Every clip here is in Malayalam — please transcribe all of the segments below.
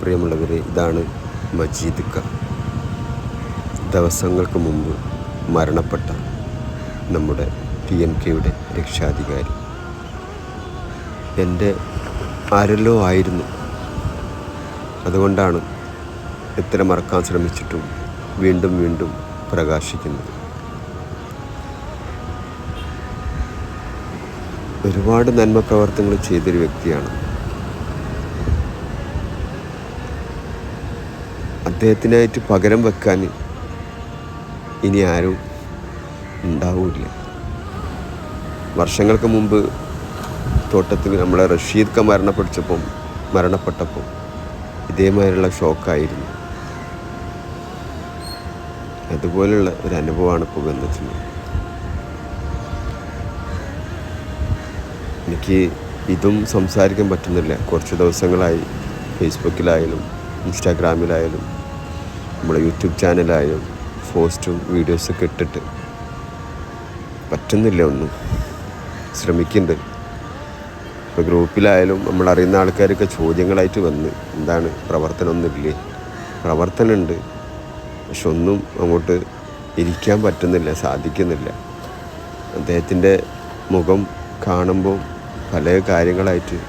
പ്രിയമുള്ളവരെ, ഇതാണ് മജീദ് ക. ദിവസങ്ങൾക്ക് മുമ്പ് മരണപ്പെട്ട നമ്മുടെ TMKയുടെ രക്ഷാധികാരി. എൻ്റെ ആരെല്ലോ ആയിരുന്നു. അതുകൊണ്ടാണ് എത്ര മറക്കാൻ ശ്രമിച്ചിട്ടും വീണ്ടും വീണ്ടും പ്രകാശിക്കുന്നത്. ഒരുപാട് നന്മ പ്രവർത്തനങ്ങൾ ചെയ്തൊരു വ്യക്തിയാണ്. അദ്ദേഹത്തിനായിട്ട് പകരം വെക്കാൻ ഇനി ആരും ഉണ്ടാവില്ല. വർഷങ്ങൾക്ക് മുമ്പ് തോട്ടത്തിൽ നമ്മളെ റഷീദ് ക മരണപ്പെട്ടപ്പോൾ ഇതേമാതിരിയുള്ള ഷോക്കായിരുന്നു. അതുപോലുള്ള ഒരു അനുഭവമാണ് ഇപ്പോൾ വന്നിട്ടുള്ളത്. എനിക്ക് ഇതും സംസാരിക്കാൻ പറ്റുന്നില്ല. കുറച്ച് ദിവസങ്ങളായി ഫേസ്ബുക്കിലായാലും ഇൻസ്റ്റാഗ്രാമിലായാലും നമ്മുടെ യൂട്യൂബ് ചാനലായാലും പോസ്റ്റും വീഡിയോസൊക്കെ ഇട്ടിട്ട് പറ്റുന്നില്ല. ഒന്നും ശ്രമിക്കുന്നുണ്ട്. ഇപ്പോൾ ഗ്രൂപ്പിലായാലും നമ്മളറിയുന്ന ആൾക്കാരൊക്കെ ചോദ്യങ്ങളായിട്ട് വന്ന്, എന്താണ് പ്രവർത്തനമൊന്നുമില്ലേ? പ്രവർത്തനമുണ്ട്, പക്ഷെ ഒന്നും അങ്ങോട്ട് ഇരിക്കാൻ പറ്റുന്നില്ല, സാധിക്കുന്നില്ല. അദ്ദേഹത്തിൻ്റെ മുഖം കാണുമ്പോൾ പല കാര്യങ്ങളായിട്ട്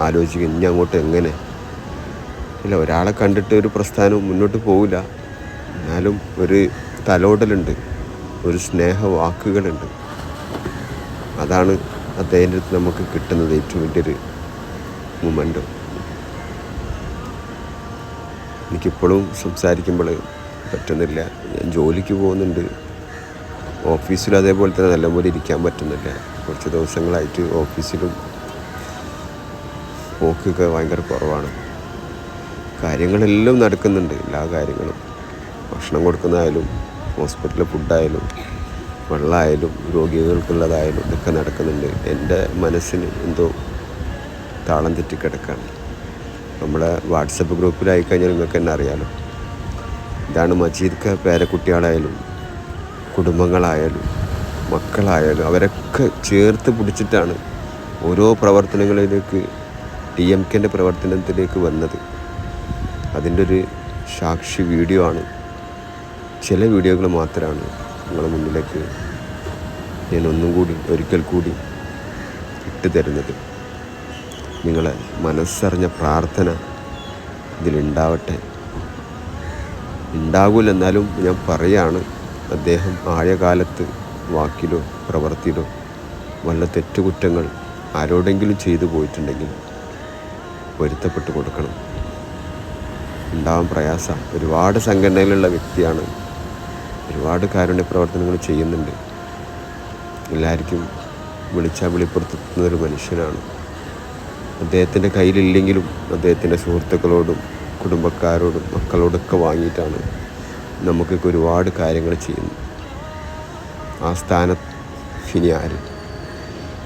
ആലോചിക്കും, ഇനി അങ്ങോട്ട് എങ്ങനെ. ഇല്ല, ഒരാളെ കണ്ടിട്ട് ഒരു പ്രസ്ഥാനവും മുന്നോട്ട് പോവില്ല. എന്നാലും ഒരു തലോടലുണ്ട്, ഒരു സ്നേഹവാക്കുകളുണ്ട്. അതാണ് അദ്ദേഹത്തിൻ്റെ അടുത്ത് നമുക്ക് കിട്ടുന്നത് ഏറ്റവും വലിയൊരു മൊമെൻ്റ്. എനിക്കിപ്പോഴും സംസാരിക്കുമ്പോൾ പറ്റുന്നില്ല. ഞാൻ ജോലിക്ക് പോകുന്നുണ്ട്, ഓഫീസിലും അതേപോലെ തന്നെ നല്ലപോലെ ഇരിക്കാൻ പറ്റുന്നില്ല. കുറച്ച് ദിവസങ്ങളായിട്ട് ഓഫീസിലും പോക്കൊക്കെ ഭയങ്കര കുറവാണ്. കാര്യങ്ങളെല്ലാം നടക്കുന്നുണ്ട്, എല്ലാ കാര്യങ്ങളും. ഭക്ഷണം കൊടുക്കുന്നതായാലും ഹോസ്പിറ്റലിലെ ഫുഡായാലും വെള്ളമായാലും രോഗികൾക്കുള്ളതായാലും ഇതൊക്കെ നടക്കുന്നുണ്ട്. എൻ്റെ മനസ്സിന് എന്തോ താളം തെറ്റിക്കിടക്കാണ്. നമ്മുടെ വാട്സപ്പ് ഗ്രൂപ്പിലായി കഴിഞ്ഞാൽ നിങ്ങൾക്ക് തന്നെ അറിയാമല്ലോ. ഇതാണ് മജീദ് ക. പേരക്കുട്ടികളായാലും കുടുംബങ്ങളായാലും മക്കളായാലും അവരൊക്കെ ചേർത്ത് പിടിച്ചിട്ടാണ് ഓരോ പ്രവർത്തനങ്ങളിലേക്ക് TMKൻ്റെ പ്രവർത്തനത്തിലേക്ക് വന്നത്. അതിൻ്റെ ഒരു സാക്ഷി വീഡിയോ ആണ്. ചില വീഡിയോകൾ മാത്രമാണ് നിങ്ങളുടെ മുന്നിലേക്ക് ഞാൻ ഒരിക്കൽ കൂടി ഇട്ട് തരുന്നത്. നിങ്ങളെ മനസ്സറിഞ്ഞ പ്രാർത്ഥന ഇതിലുണ്ടാവട്ടെ. ഉണ്ടാകില്ല, എന്നാലും ഞാൻ പറയാണ്, അദ്ദേഹം ആഴകാലത്ത് വാക്കിലോ പ്രവൃത്തിയിലോ വല്ല തെറ്റുകുറ്റങ്ങൾ ആരോടെങ്കിലും ചെയ്തു പോയിട്ടുണ്ടെങ്കിൽ പൊരുത്തപ്പെട്ട് കൊടുക്കണം. ഉണ്ടാവാൻ പ്രയാസം. ഒരുപാട് സംഘടനയിലുള്ള വ്യക്തിയാണ്, ഒരുപാട് കാരുണ്യ പ്രവർത്തനങ്ങൾ ചെയ്യുന്നുണ്ട്. എല്ലാവർക്കും വിളിച്ചാൽ വെളിപ്പെടുത്തുന്നൊരു മനുഷ്യനാണ്. അദ്ദേഹത്തിൻ്റെ കയ്യിലില്ലെങ്കിലും അദ്ദേഹത്തിൻ്റെ സുഹൃത്തുക്കളോടും കുടുംബക്കാരോടും മക്കളോടൊക്കെ വാങ്ങിയിട്ടാണ് നമുക്കൊക്കെ ഒരുപാട് കാര്യങ്ങൾ ചെയ്യുന്നത്. ആ സ്ഥാനത്ത് ഇനി ആര്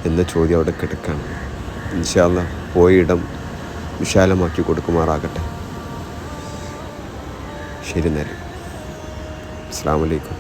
എന്ന ചോദ്യം അവിടെ കിടക്കാണ്. ഇൻഷാ അല്ലാഹ് പോയ ഇടം വിശാലമാക്കി കൊടുക്കുമാറാകട്ടെ. ശരി, നേരം. അസ്സലാമു അലൈക്കും.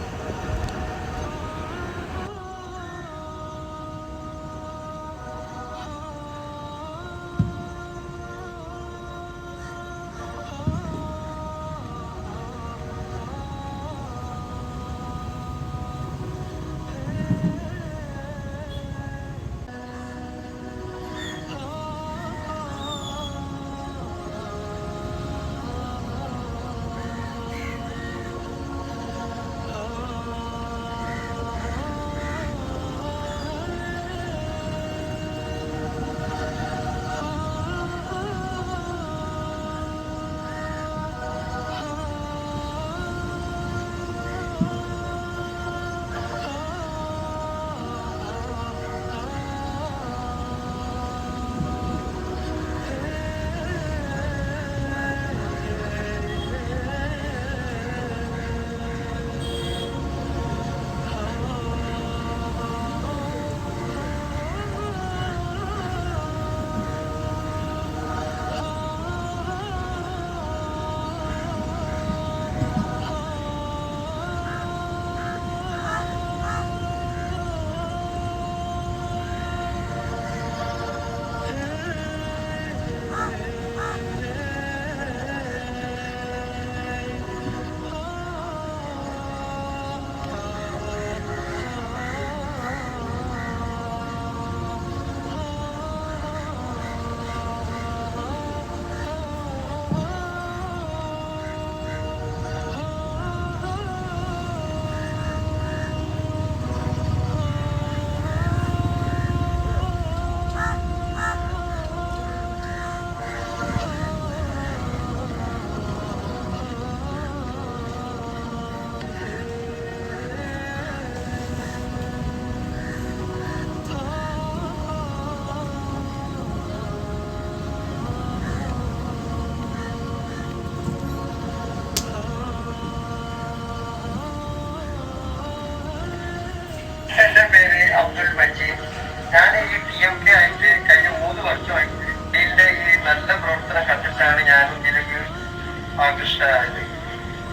വർഷമായത്.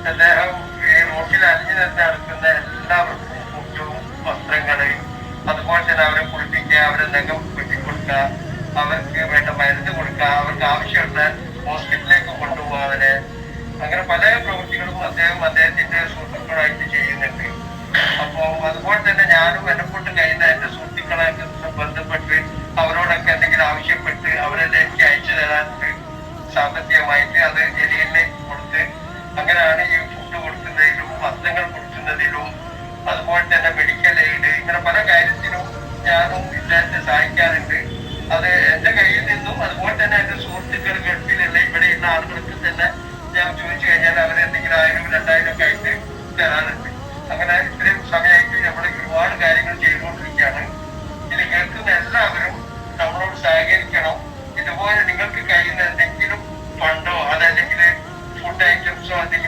അദ്ദേഹം ഈ റോട്ടിൽ അലിഞ്ഞു തന്നെ നടക്കുന്ന എല്ലാവർക്കും ഫുഡും വസ്ത്രങ്ങള്, അതുപോലെ തന്നെ അവരെ കുളിപ്പിക്കുക, അവരെ നഖം വെട്ടിക്കൊടുക്കുക, അവർക്ക് വേണ്ട മരുന്ന് കൊടുക്കുക, അവർക്ക് ആവശ്യമുള്ള ഹോസ്പിറ്റലിലേക്ക് കൊണ്ടുപോകാന്, അങ്ങനെ പല പ്രവൃത്തികളും അദ്ദേഹത്തിന്റെ സുഹൃത്തുക്കളായിട്ട് ചെയ്യുന്നുണ്ട്. അപ്പോ അതുപോലെ തന്നെ ഞാനും എന്നെ കൊണ്ട് കഴിയുന്ന എന്റെ സുഹൃത്തുക്കളായിട്ട് ബന്ധപ്പെട്ട് അവരോടൊക്കെ എന്തെങ്കിലും ആവശ്യപ്പെട്ട് അവരെല്ലാം എനിക്ക് അയച്ചു തരാറുണ്ട് സാമ്പത്തികമായിട്ട്. അത് ജലീലിന് കൊടുത്ത് അങ്ങനെയാണ് ഈ ഫുഡ് കൊടുക്കുന്നതിലും വസ്ത്രങ്ങൾ കൊടുക്കുന്നതിലും അതുപോലെ തന്നെ മെഡിക്കൽ എയ്ഡ്, ഇങ്ങനെ പല കാര്യത്തിലും ഞാനും ഇദ്ദേഹത്തെ സഹായിക്കാറുണ്ട്. അത് എന്റെ കയ്യിൽ നിന്നും അതുപോലെ തന്നെ എന്റെ സുഹൃത്തുക്കൾ ഗൾഫിലുള്ള ഇവിടെയുള്ള ആളുകൾക്ക് തന്നെ ഞാൻ ചോദിച്ചു കഴിഞ്ഞാൽ അവരെന്തെങ്കിലും 1000-2000 ഒക്കെ ആയിട്ട് തരാറുണ്ട്. അങ്ങനെ ഇത്രയും സമയമായിട്ട് നമ്മൾ ഒരുപാട് കാര്യങ്ങൾ ചെയ്തുകൊണ്ടിരിക്കുകയാണ്. ഇത് കേൾക്കുന്ന എല്ലാവരും നമ്മളോട് സഹകരിക്കണം. ഇതുപോലെ നിങ്ങൾക്ക് കഴിയുന്ന എന്തെങ്കിലും ഫണ്ടോ അതല്ലെങ്കിൽ ഫുഡ് ഐറ്റംസോ എന്തെങ്കിലും